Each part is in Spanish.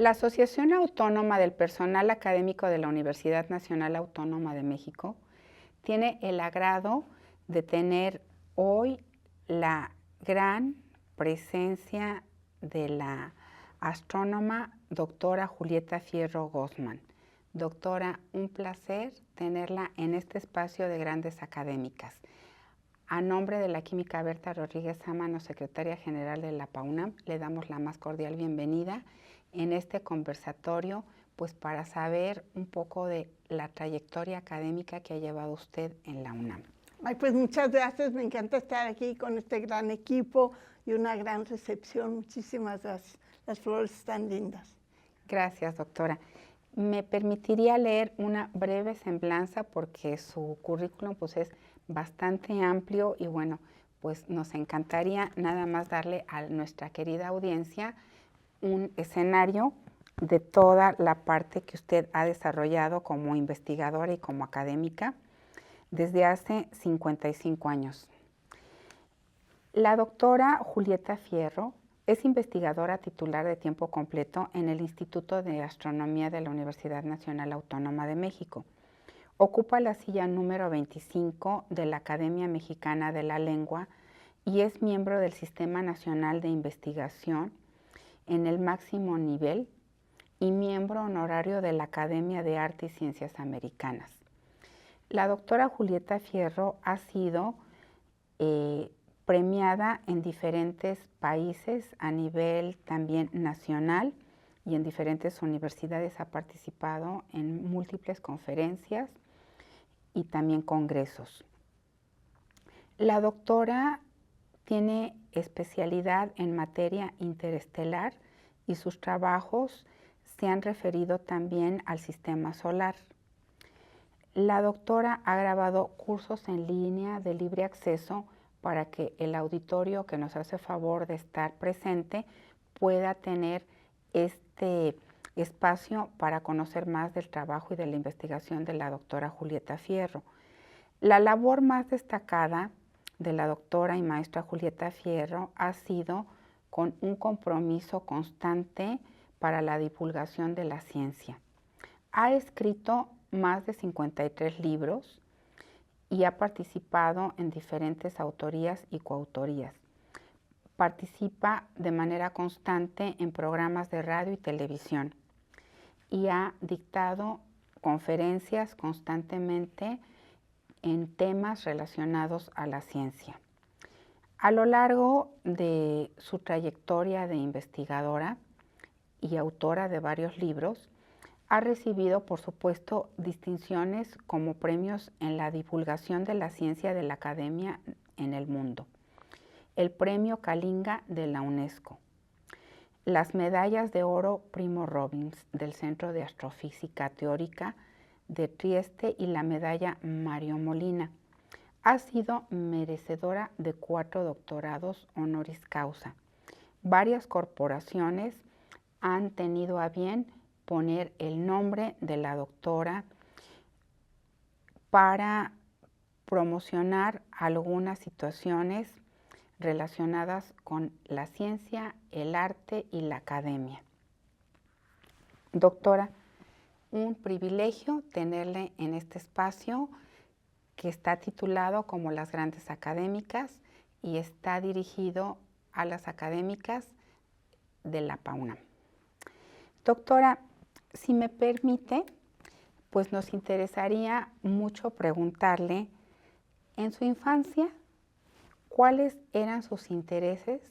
La Asociación Autónoma del Personal Académico de la Universidad Nacional Autónoma de México tiene el agrado de tener hoy la gran presencia de la astrónoma doctora Julieta Fierro Gozman. Doctora, un placer tenerla en este espacio de grandes académicas. A nombre de la química Berta Rodríguez Sámano, secretaria general de la PAUNAM, le damos la más cordial bienvenida en este conversatorio, pues para saber un poco de la trayectoria académica que ha llevado usted en la UNAM. Ay, pues muchas gracias, me encanta estar aquí con este gran equipo y una gran recepción. Muchísimas gracias, las flores están lindas. Gracias, doctora. Me permitiría leer una breve semblanza porque su currículum pues es bastante amplio y bueno, pues nos encantaría nada más darle a nuestra querida audiencia un escenario de toda la parte que usted ha desarrollado como investigadora y como académica desde hace 55 años. La doctora Julieta Fierro es investigadora titular de tiempo completo en el Instituto de Astronomía de la Universidad Nacional Autónoma de México. Ocupa la silla número 25 de la Academia Mexicana de la Lengua y es miembro del Sistema Nacional de Investigación en el máximo nivel y miembro honorario de la Academia de Arte y Ciencias Americanas. La doctora Julieta Fierro ha sido premiada en diferentes países a nivel también nacional y en diferentes universidades. Ha participado en múltiples conferencias y también congresos. La doctora tiene especialidad en materia interestelar y sus trabajos se han referido también al sistema solar. La doctora ha grabado cursos en línea de libre acceso para que el auditorio que nos hace favor de estar presente pueda tener este espacio para conocer más del trabajo y de la investigación de la doctora Julieta Fierro. La labor más destacada de la doctora y maestra Julieta Fierro ha sido con un compromiso constante para la divulgación de la ciencia. Ha escrito más de 53 libros y ha participado en diferentes autorías y coautorías. Participa de manera constante en programas de radio y televisión y ha dictado conferencias constantemente en temas relacionados a la ciencia. A lo largo de su trayectoria de investigadora y autora de varios libros, ha recibido, por supuesto, distinciones como premios en la divulgación de la ciencia de la academia en el mundo, el Premio Kalinga de la UNESCO, las medallas de oro Primo Robbins del Centro de Astrofísica Teórica de Trieste y la medalla Mario Molina. Ha sido merecedora de 4 doctorados honoris causa. Varias corporaciones han tenido a bien poner el nombre de la doctora para promocionar algunas situaciones relacionadas con la ciencia, el arte y la academia. Doctora, un privilegio tenerle en este espacio que está titulado como Las Grandes Académicas y está dirigido a las académicas de la PAUNAM. Doctora, si me permite, pues nos interesaría mucho preguntarle, en su infancia, ¿cuáles eran sus intereses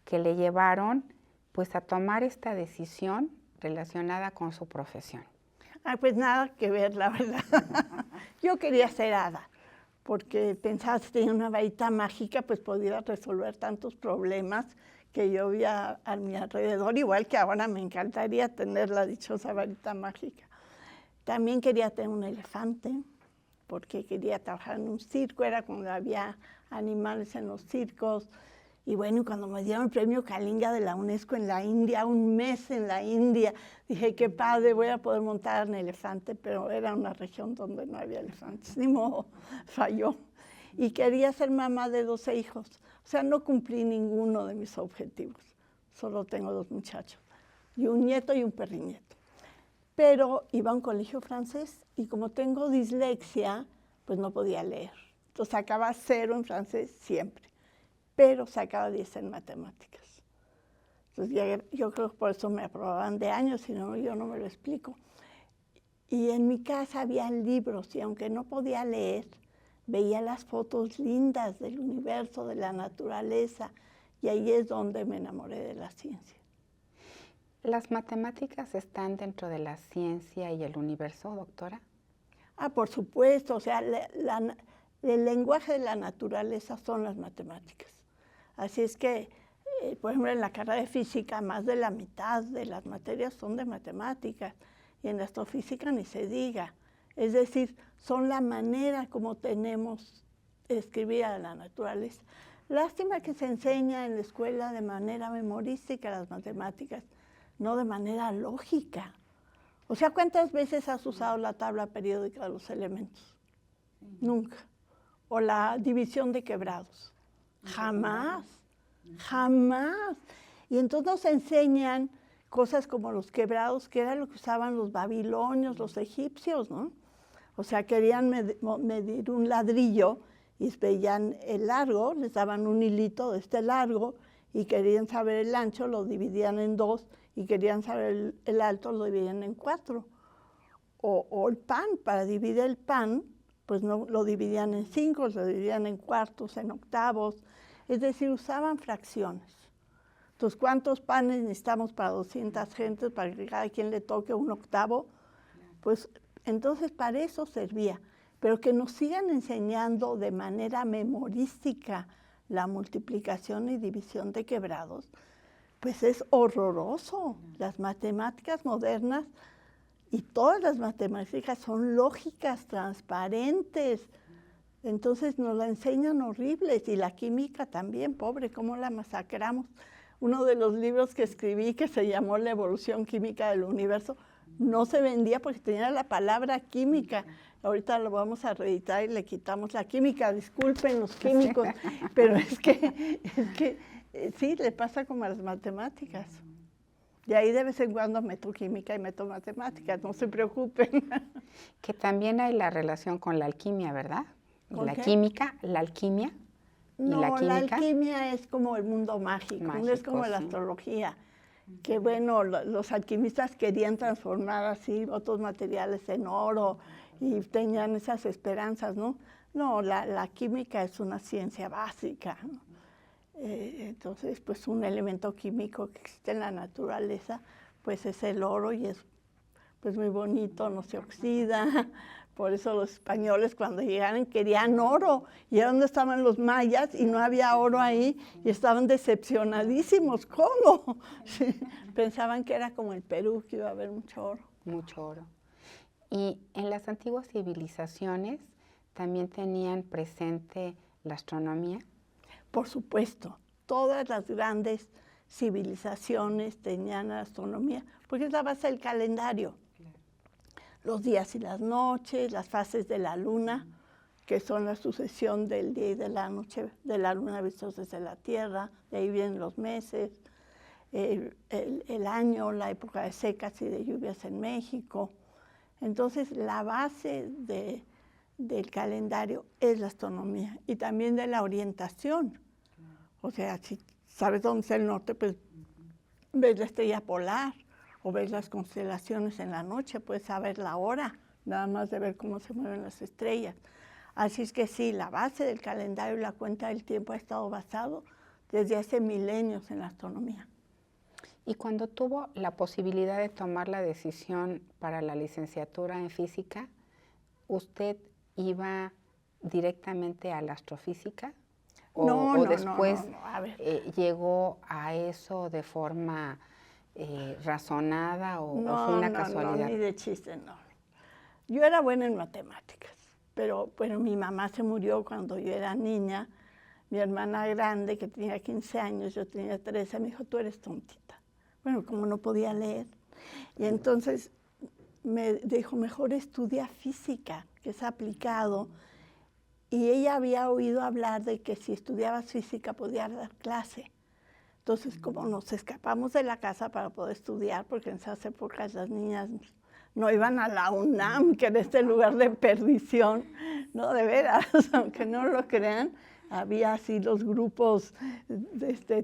que le llevaron pues a tomar esta decisión relacionada con su profesión? Ay, pues nada que ver, la verdad. Yo quería ser hada, porque pensaba que si tenía una varita mágica, pues podía resolver tantos problemas que yo veía a mi alrededor, igual que ahora me encantaría tener la dichosa varita mágica. También quería tener un elefante, porque quería trabajar en un circo, era cuando había animales en los circos. Y bueno, cuando me dieron el premio Kalinga de la UNESCO en la India, un mes en la India, dije, qué padre, voy a poder montar en elefante, pero era una región donde no había elefantes, ni modo, falló. Y quería ser mamá de 12 hijos, o sea, no cumplí ninguno de mis objetivos, solo tengo 2 muchachos. y un nieto y un pernieto. Pero iba a un colegio francés y como tengo dislexia, pues no podía leer. Entonces sacaba 0 en francés siempre, pero sacaba 10 en matemáticas. Entonces yo creo que por eso me aprobaban de años, si no, yo no me lo explico. Y en mi casa había libros y aunque no podía leer, veía las fotos lindas del universo, de la naturaleza, y ahí es donde me enamoré de la ciencia. ¿Las matemáticas están dentro de la ciencia y el universo, doctora? Por supuesto, o sea, el lenguaje de la naturaleza son las matemáticas. Así es que, por ejemplo, en la carrera de física, más de la mitad de las materias son de matemáticas, y en la astrofísica ni se diga. Es decir, son la manera como tenemos de escribir a la naturaleza. Lástima que se enseña en la escuela de manera memorística las matemáticas, no de manera lógica. O sea, ¿cuántas veces has usado la tabla periódica de los elementos? Nunca. O la división de quebrados. Jamás, jamás. Y entonces nos enseñan cosas como los quebrados, que era lo que usaban los babilonios, los egipcios, ¿no? O sea, querían medir un ladrillo y veían el largo, les daban un hilito de este largo y querían saber el ancho, lo dividían en 2 y querían saber el alto, lo dividían en 4. O el pan, para dividir el pan, pues no lo dividían en 5, lo dividían en cuartos, en octavos, es decir, usaban fracciones. Entonces, ¿cuántos panes necesitamos para 200 gentes, para que cada quien le toque un octavo? Pues entonces para eso servía. Pero que nos sigan enseñando de manera memorística la multiplicación y división de quebrados, pues es horroroso. Las matemáticas modernas y todas las matemáticas son lógicas, transparentes. Entonces nos la enseñan horribles, y la química también, pobre, cómo la masacramos. Uno de los libros que escribí, que se llamó La evolución química del universo, no se vendía porque tenía la palabra química. Ahorita lo vamos a reeditar y le quitamos la química. Disculpen los químicos, pero es que sí, le pasa como a las matemáticas. Y ahí de vez en cuando meto química y meto matemáticas, no se preocupen. Que también hay la relación con la alquimia, ¿verdad? La qué? Química, la alquimia. No, ¿Y la la química? alquimia es como el mundo mágico, no es como la astrología. Que bueno, los alquimistas querían transformar así otros materiales en oro y tenían esas esperanzas, ¿no? No, la química es una ciencia básica, ¿no? Entonces, pues un elemento químico que existe en la naturaleza, pues es el oro y es pues muy bonito, no se oxida. Por eso los españoles cuando llegaron querían oro, y era donde estaban los mayas y no había oro ahí y estaban decepcionadísimos. ¿Cómo? Sí, pensaban que era como el Perú, que iba a haber mucho oro. Mucho oro. Y en las antiguas civilizaciones también tenían presente la astronomía. Por supuesto, todas las grandes civilizaciones tenían astronomía, porque es la base del calendario. Los días y las noches, las fases de la luna, que son la sucesión del día y de la noche de la luna vistos desde la Tierra, de ahí vienen los meses, el año, la época de secas y de lluvias en México. Entonces, la base del calendario es la astronomía y también de la orientación. O sea, si sabes dónde está el norte, pues ves la estrella polar, o ves las constelaciones en la noche, puedes saber la hora, nada más de ver cómo se mueven las estrellas. Así es que sí, la base del calendario y la cuenta del tiempo ha estado basado desde hace milenios en la astronomía. Y cuando tuvo la posibilidad de tomar la decisión para la licenciatura en física, ¿usted iba directamente a la astrofísica? ¿O después llegó a eso de forma razonada o fue una casualidad? No, ni de chiste, no. Yo era buena en matemáticas, pero bueno, mi mamá se murió cuando yo era niña. Mi hermana grande, que tenía 15 años, yo tenía 13, me dijo, tú eres tontita. Bueno, como no podía leer. Y entonces me dijo, mejor estudia física, que es aplicado. Y ella había oído hablar de que si estudiabas física podías dar clase. Entonces, como nos escapamos de la casa para poder estudiar, porque en esas épocas las niñas no iban a la UNAM, que era este lugar de perdición, no, de veras, aunque no lo crean, había así los grupos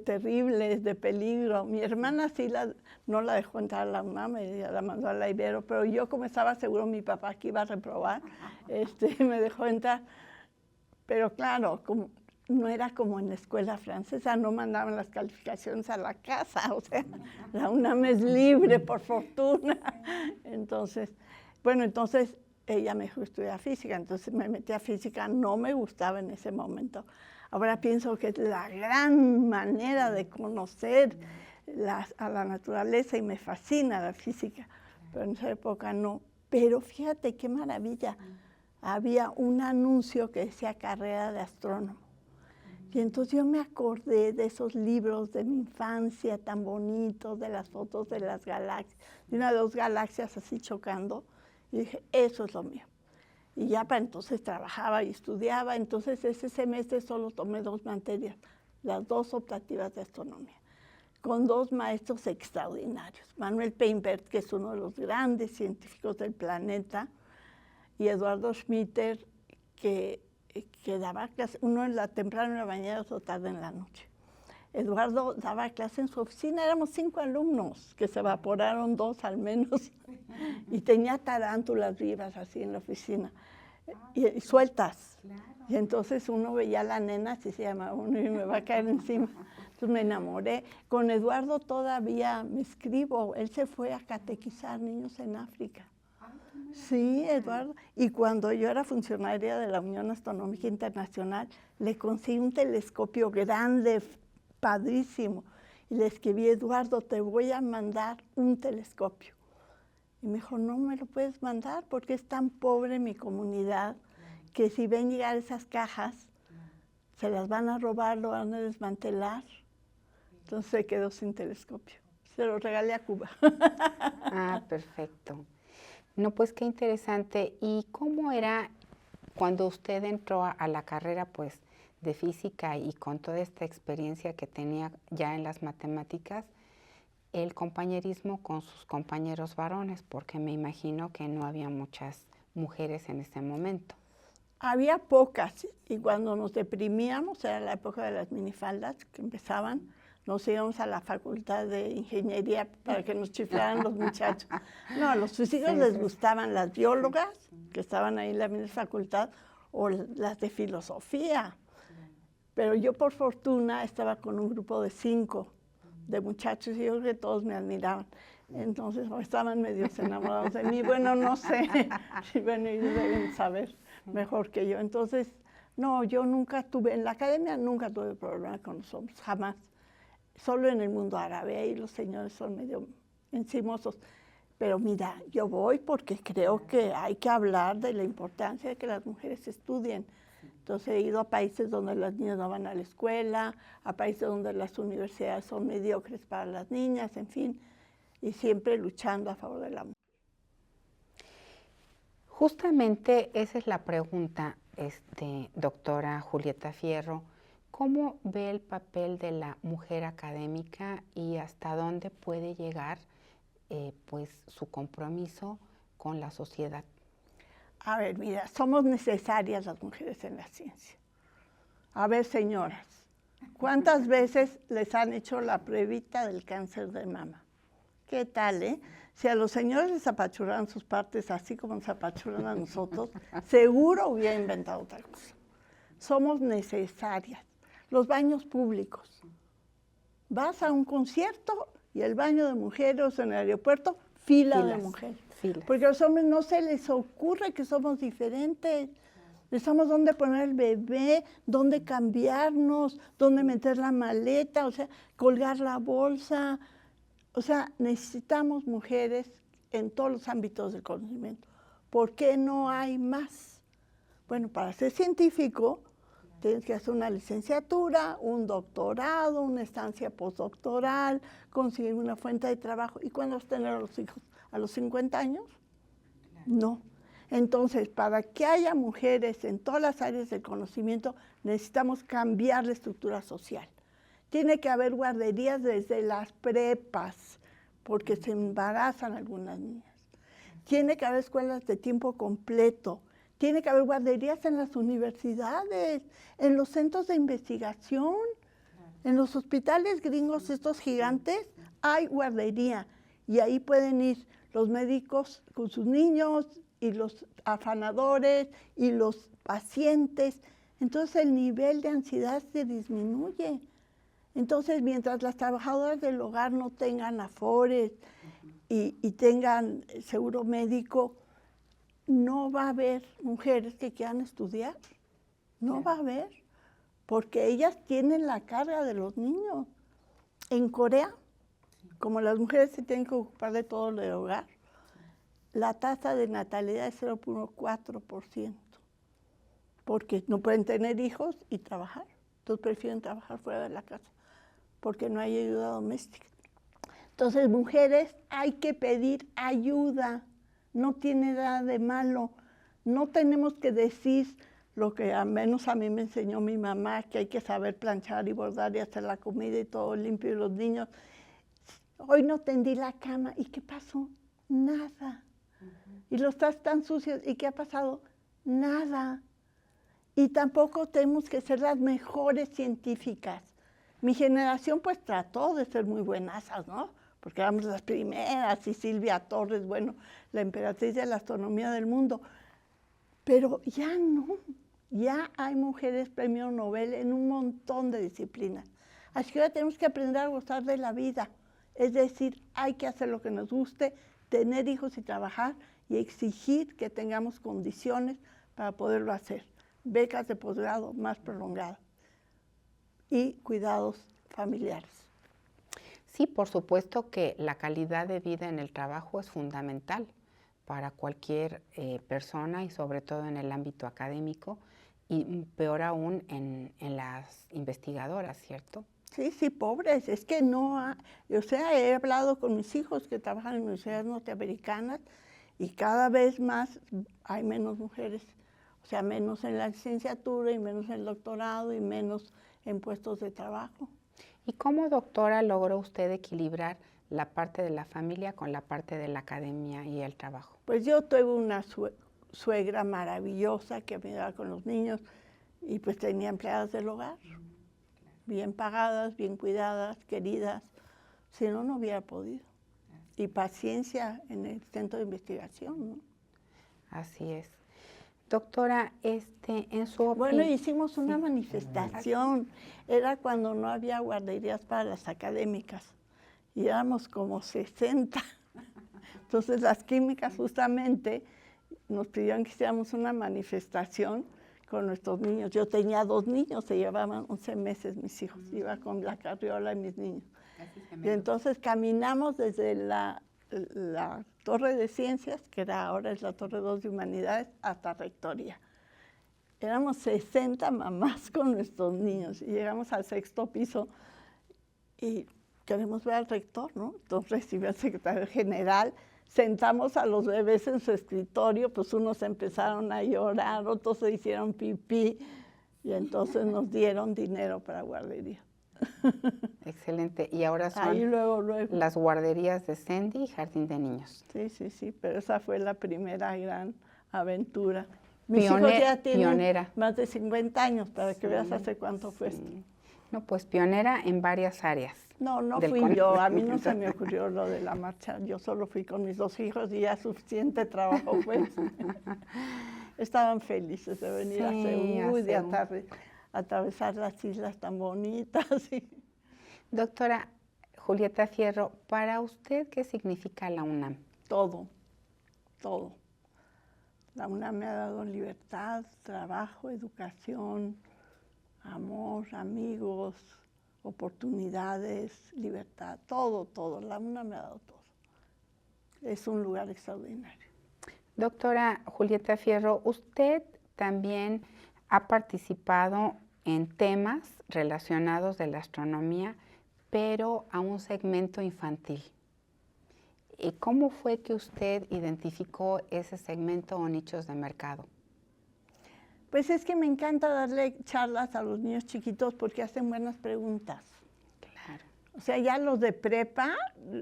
terribles, de peligro. Mi hermana sí no la dejó entrar a la UNAM, ella la mandó a la Ibero, pero yo, como estaba seguro mi papá que iba a reprobar, me dejó entrar. Pero claro, no era como en la escuela francesa, no mandaban las calificaciones a la casa, o sea, la UNAM es libre, por fortuna. Entonces, entonces ella me dejó estudiar física, entonces me metí a física, no me gustaba en ese momento. Ahora pienso que es la gran manera de conocer a la naturaleza y me fascina la física, pero en esa época no. Pero fíjate qué maravilla, había un anuncio que decía carrera de astrónomo. Y entonces yo me acordé de esos libros de mi infancia tan bonitos, de las fotos de las galaxias, de una de dos galaxias así chocando, y dije, eso es lo mío. Y ya para entonces trabajaba y estudiaba, entonces ese semestre solo tomé 2 materias, las 2 optativas de astronomía, con 2 maestros extraordinarios, Manuel Peinbert, que es uno de los grandes científicos del planeta, y Eduardo Schmitter, que daba clase, uno temprano en la mañana, otro tarde en la noche. Eduardo daba clase en su oficina, éramos 5 alumnos, que se evaporaron 2 al menos, y tenía tarántulas vivas así en la oficina, y sueltas. Y entonces uno veía a la nena, así se llama uno, y me va a caer encima. Entonces me enamoré. Con Eduardo todavía me escribo, él se fue a catequizar niños en África. Sí, Eduardo. Y cuando yo era funcionaria de la Unión Astronómica Internacional, le conseguí un telescopio grande, padrísimo. Y le escribí, Eduardo, te voy a mandar un telescopio. Y me dijo, no me lo puedes mandar porque es tan pobre mi comunidad que si ven llegar esas cajas, se las van a robar, lo van a desmantelar. Entonces se quedó sin telescopio. Se lo regalé a Cuba. Ah, perfecto. No, pues qué interesante. ¿Y cómo era cuando usted entró a la carrera, pues, de física y con toda esta experiencia que tenía ya en las matemáticas, el compañerismo con sus compañeros varones? Porque me imagino que no había muchas mujeres en ese momento. Había pocas, y cuando nos deprimíamos, era la época de las minifaldas que empezaban, nos íbamos a la facultad de ingeniería para que nos chiflaran los muchachos. No, a los físicos les gustaban las biólogas, que estaban ahí en la misma facultad, o las de filosofía. Pero yo, por fortuna, estaba con un grupo de 5 de muchachos, y yo creo que todos me admiraban. Entonces, estaban medio enamorados de mí. Bueno, no sé. Bueno, ellos deben saber mejor que yo. Entonces, no, yo nunca tuve, en la academia nunca tuve problema con los hombres, jamás. Solo en el mundo árabe, ahí los señores son medio encimosos. Pero mira, yo voy porque creo que hay que hablar de la importancia de que las mujeres estudien. Entonces he ido a países donde las niñas no van a la escuela, a países donde las universidades son mediocres para las niñas, en fin, y siempre luchando a favor de la mujer. Justamente esa es la pregunta, doctora Julieta Fierro. ¿Cómo ve el papel de la mujer académica y hasta dónde puede llegar pues, su compromiso con la sociedad? A ver, mira, somos necesarias las mujeres en la ciencia. A ver, señoras, ¿cuántas veces les han hecho la pruebita del cáncer de mama? ¿Qué tal, eh? Si a los señores les apachurran sus partes así como nos apachurran a nosotros, seguro hubiera inventado otra cosa. Somos necesarias. Los baños públicos. Vas a un concierto y el baño de mujeres en el aeropuerto, fila de mujeres. Filas. Porque a los hombres no se les ocurre que somos diferentes. Necesitamos dónde poner el bebé, dónde cambiarnos, dónde meter la maleta, o sea, colgar la bolsa. O sea, necesitamos mujeres en todos los ámbitos del conocimiento. ¿Por qué no hay más? Bueno, para ser científico, tienes que hacer una licenciatura, un doctorado, una estancia postdoctoral, conseguir una fuente de trabajo. ¿Y cuándo vas a tener a los hijos? ¿A los 50 años? No. Entonces, para que haya mujeres en todas las áreas del conocimiento, necesitamos cambiar la estructura social. Tiene que haber guarderías desde las prepas, porque se embarazan algunas niñas. Tiene que haber escuelas de tiempo completo. Tiene que haber guarderías en las universidades, en los centros de investigación, en los hospitales gringos, estos gigantes, hay guardería. Y ahí pueden ir los médicos con sus niños y los afanadores y los pacientes. Entonces el nivel de ansiedad se disminuye. Entonces, mientras las trabajadoras del hogar no tengan afores y tengan seguro médico, no va a haber mujeres que quieran estudiar. No va a haber, porque ellas tienen la carga de los niños. En Corea, como las mujeres se tienen que ocupar de todo el hogar, la tasa de natalidad es 0.4%, porque no pueden tener hijos y trabajar. Entonces prefieren trabajar fuera de la casa, porque no hay ayuda doméstica. Entonces, mujeres, hay que pedir ayuda. No tiene nada de malo. No tenemos que decir lo que al menos a mí me enseñó mi mamá, que hay que saber planchar y bordar y hacer la comida y todo limpio y los niños. Hoy no tendí la cama. ¿Y qué pasó? Nada. Y los trastes tan sucios. ¿Y qué ha pasado? Nada. Y tampoco tenemos que ser las mejores científicas. Mi generación pues trató de ser muy buenasas, ¿no? Porque éramos las primeras, y Silvia Torres, bueno, la emperatriz de la astronomía del mundo. Pero ya no, ya hay mujeres premio Nobel en un montón de disciplinas. Así que ahora tenemos que aprender a gozar de la vida. Es decir, hay que hacer lo que nos guste, tener hijos y trabajar y exigir que tengamos condiciones para poderlo hacer. Becas de posgrado más prolongadas y cuidados familiares. Sí, por supuesto que la calidad de vida en el trabajo es fundamental para cualquier persona y sobre todo en el ámbito académico y peor aún en las investigadoras, ¿cierto? Sí, sí, pobres. Es que no, o sea, he hablado con mis hijos que trabajan en universidades norteamericanas y cada vez más hay menos mujeres, o sea, menos en la licenciatura y menos en el doctorado y menos en puestos de trabajo. ¿Y cómo, doctora, logró usted equilibrar la parte de la familia con la parte de la academia y el trabajo? Pues yo tuve una suegra maravillosa que me ayudaba con los niños y pues tenía empleadas del hogar, bien pagadas, bien cuidadas, queridas. Si no, no hubiera podido. Y paciencia en el centro de investigación, ¿no? Así es. Doctora, en su opinión... Bueno, hicimos una manifestación. Era cuando no había guarderías para las académicas. Y éramos como 60. Entonces las químicas justamente nos pidieron que hiciéramos una manifestación con nuestros niños. Yo tenía 2 niños, se llevaban 11 meses mis hijos. Iba con la carriola y mis niños. Y entonces caminamos desde la Torre de Ciencias, que ahora es la Torre 2 de Humanidades, hasta Rectoría. Éramos 60 mamás con nuestros niños y llegamos al 6º piso y queremos ver al rector, ¿no? Entonces recibió al secretario general, sentamos a los bebés en su escritorio, pues unos empezaron a llorar, otros se hicieron pipí y entonces nos dieron dinero para guardería. Excelente. Y ahora son ahí luego. Las guarderías de Sendy y Jardín de Niños. Sí, sí, sí, pero esa fue la primera gran aventura. Mis hijos ya tienen más de 50 años, para que veas hace cuánto fue esto. No, pues pionera en varias áreas. No, no fui yo, a mí no se me ocurrió lo de la marcha, yo solo fui con mis 2 hijos y ya suficiente trabajo fue. Estaban felices de venir a Seúl, de atravesar las islas tan bonitas. Doctora Julieta Fierro, para usted, ¿qué significa la UNAM? Todo, todo. La UNAM me ha dado libertad, trabajo, educación, amor, amigos, oportunidades, libertad, todo, todo. La UNAM me ha dado todo. Es un lugar extraordinario. Doctora Julieta Fierro, usted también ha participado en temas relacionados de la astronomía, pero a un segmento infantil. ¿Y cómo fue que usted identificó ese segmento o nichos de mercado? Pues es que me encanta darle charlas a los niños chiquitos porque hacen buenas preguntas. O sea, ya los de prepa,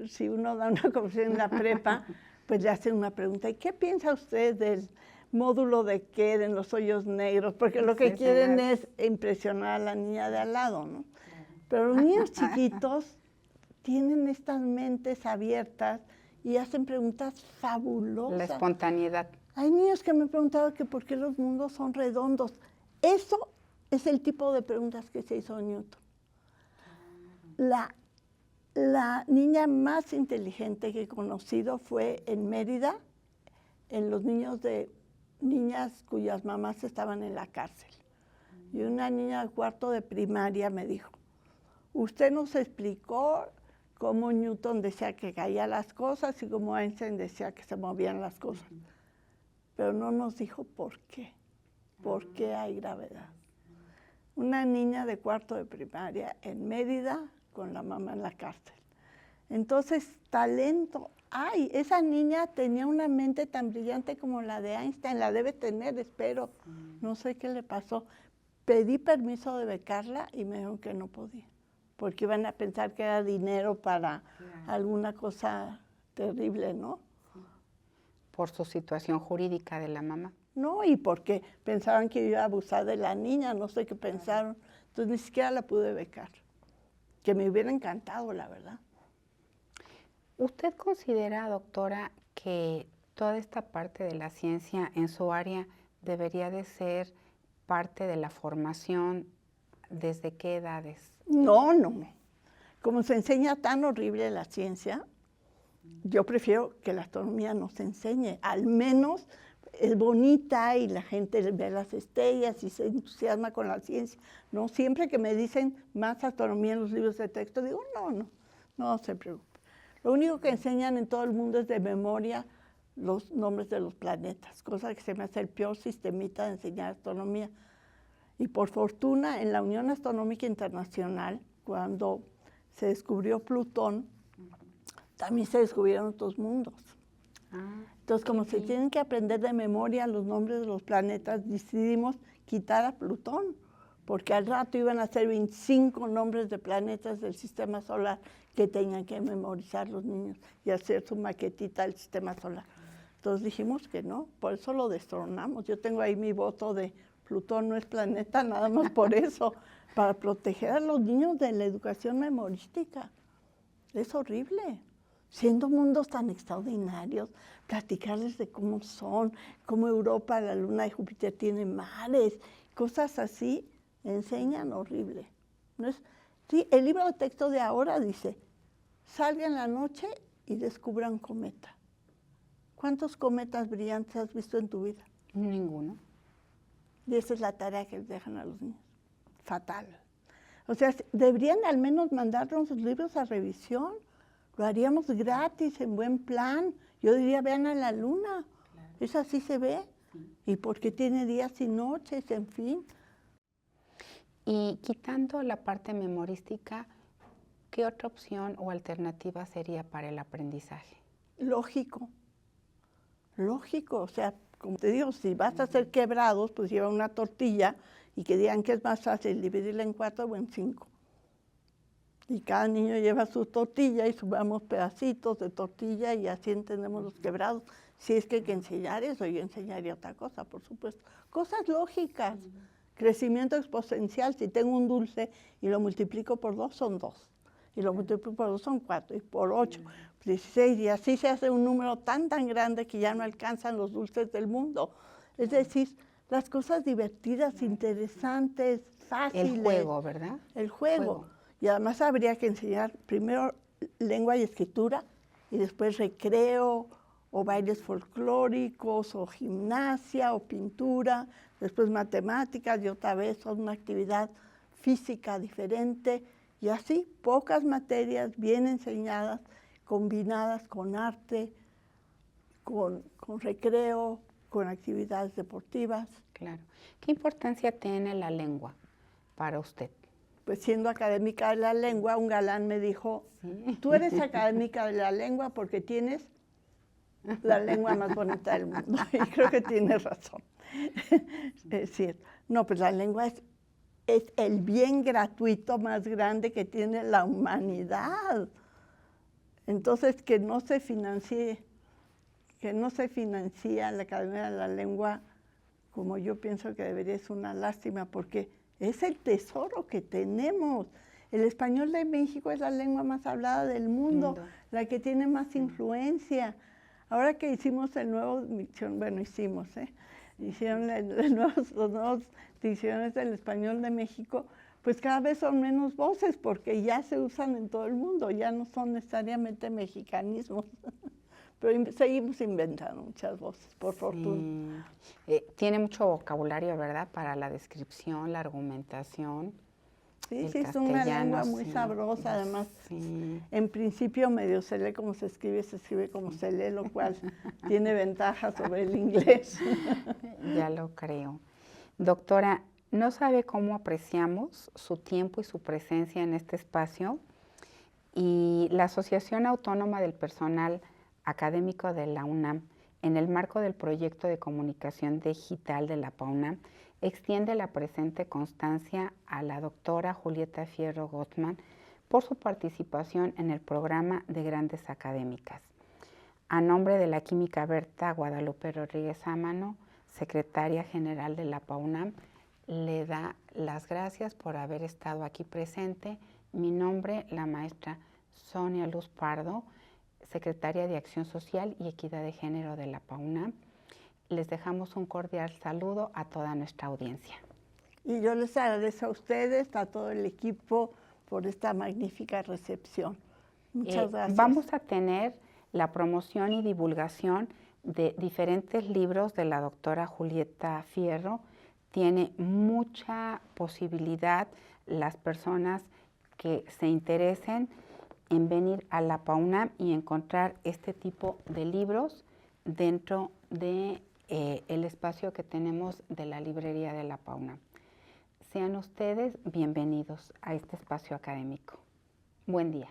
si uno da una conversación en la prepa, pues le hacen una pregunta. ¿Y qué piensa usted del módulo de Kerr en los hoyos negros? Porque lo que quieren es impresionar a la niña de al lado, ¿no? Pero los niños chiquitos tienen estas mentes abiertas y hacen preguntas fabulosas. La espontaneidad. Hay niños que me han preguntado que por qué los mundos son redondos. Eso es el tipo de preguntas que se hizo Newton. La niña más inteligente que he conocido fue en Mérida, en los niños de niñas cuyas mamás estaban en la cárcel. Y una niña de cuarto de primaria me dijo, usted nos explicó cómo Newton decía que caían las cosas y cómo Einstein decía que se movían las cosas. Pero no nos dijo por qué hay gravedad. Una niña de cuarto de primaria en Mérida con la mamá en la cárcel. Entonces, talento hay. Esa niña tenía una mente tan brillante como la de Einstein, la debe tener, espero. No sé qué le pasó. Pedí permiso de becarla y me dijeron que no podía, porque iban a pensar que era dinero para alguna cosa terrible, ¿no? Por su situación jurídica de la mamá. No, y porque pensaban que iba a abusar de la niña, no sé qué pensaron. Entonces ni siquiera la pude becar, que me hubiera encantado, la verdad. ¿Usted considera, doctora, que toda esta parte de la ciencia en su área debería de ser parte de la formación? ¿Desde qué edades? No. Como se enseña tan horrible la ciencia, yo prefiero que la astronomía nos enseñe. Al menos es bonita y la gente ve las estrellas y se entusiasma con la ciencia. No siempre que me dicen más astronomía en los libros de texto, digo, no se preocupe. Lo único que enseñan en todo el mundo es de memoria los nombres de los planetas, cosa que se me hace el peor sistemita de enseñar astronomía. Y por fortuna, en la Unión Astronómica Internacional, cuando se descubrió Plutón, también se descubrieron otros mundos. Entonces, como se tienen que aprender de memoria los nombres de los planetas, decidimos quitar a Plutón, porque al rato iban a ser 25 nombres de planetas del sistema solar que tenían que memorizar los niños y hacer su maquetita del sistema solar. Entonces dijimos que no, por eso lo destronamos. Yo tengo ahí mi voto de Plutón no es planeta, nada más por eso, para proteger a los niños de la educación memorística. Es horrible. Siendo mundos tan extraordinarios, platicarles de cómo son, cómo Europa, la Luna de Júpiter tiene mares, cosas así, enseñan horrible. ¿No es? Sí, el libro de texto de ahora dice, salga en la noche y descubra un cometa. ¿Cuántos cometas brillantes has visto en tu vida? Ninguno. Y esa es la tarea que les dejan a los niños. Fatal. O sea, deberían al menos mandarnos los libros a revisión. Lo haríamos gratis, en buen plan. Yo diría, vean a la luna. Claro. Esa sí se ve. Sí. Y porque tiene días y noches, en fin. Y quitando la parte memorística, ¿qué otra opción o alternativa sería para el aprendizaje? Lógico. O sea, como te digo, si vas a hacer quebrados, pues lleva una tortilla y que digan que es más fácil dividirla en 4 o en 5. Y cada niño lleva su tortilla y subamos pedacitos de tortilla y así entendemos los quebrados. Si es que hay que enseñar eso, yo enseñaría otra cosa, por supuesto. Cosas lógicas. Crecimiento exponencial, si tengo un dulce y lo multiplico por 2, son 2. Y lo multiplico por 2 son 4, y por 8, 16, y así se hace un número tan grande que ya no alcanzan los dulces del mundo. Es decir, las cosas divertidas, interesantes, fáciles. El juego, ¿verdad? El juego. Y además habría que enseñar primero lengua y escritura, y después recreo, o bailes folclóricos, o gimnasia, o pintura, después matemáticas, y otra vez una actividad física diferente, y así pocas materias bien enseñadas, combinadas con arte, con recreo, con actividades deportivas. Claro. ¿Qué importancia tiene la lengua para usted? Pues siendo académica de la lengua, un galán me dijo, tú eres académica de la lengua porque tienes la lengua más bonita del mundo. Y creo que tiene razón. Es cierto. No, pues la lengua es es el bien gratuito más grande que tiene la humanidad. Entonces, que no se financia la Academia de la Lengua como yo pienso que debería, es una lástima, porque es el tesoro que tenemos. El español de México es la lengua más hablada del mundo, la que tiene más influencia. Ahora que hicimos el nuevo hicieron los nuevos diccionarios del español de México, pues cada vez son menos voces, porque ya se usan en todo el mundo, ya no son necesariamente mexicanismos. Pero seguimos inventando muchas voces, por fortuna. Tiene mucho vocabulario, ¿verdad? Para la descripción, la argumentación. Sí, sí, es una lengua muy sabrosa, además. Sí. En principio medio se lee como se escribe como se lee, lo cual tiene ventaja sobre el inglés. Ya lo creo. Doctora, no sabe cómo apreciamos su tiempo y su presencia en este espacio, y la Asociación Autónoma del Personal Académico de la UNAM, en el marco del proyecto de comunicación digital de la PAUNAM, extiende la presente constancia a la doctora Julieta Fierro Gottman por su participación en el programa de Grandes Académicas. A nombre de la química Berta Guadalupe Rodríguez Ámano, secretaria general de la PAUNAM, le da las gracias por haber estado aquí presente. Mi nombre, la maestra Sonia Luz Pardo, secretaria de Acción Social y Equidad de Género de la PAUNAM. Les dejamos un cordial saludo a toda nuestra audiencia. Y yo les agradezco a ustedes, a todo el equipo, por esta magnífica recepción. Muchas gracias. Vamos a tener la promoción y divulgación de diferentes libros de la doctora Julieta Fierro. Tiene mucha posibilidad las personas que se interesen en venir a la PAUNAM y encontrar este tipo de libros dentro de el espacio que tenemos de la librería de la PAUNAM. Sean ustedes bienvenidos a este espacio académico. Buen día.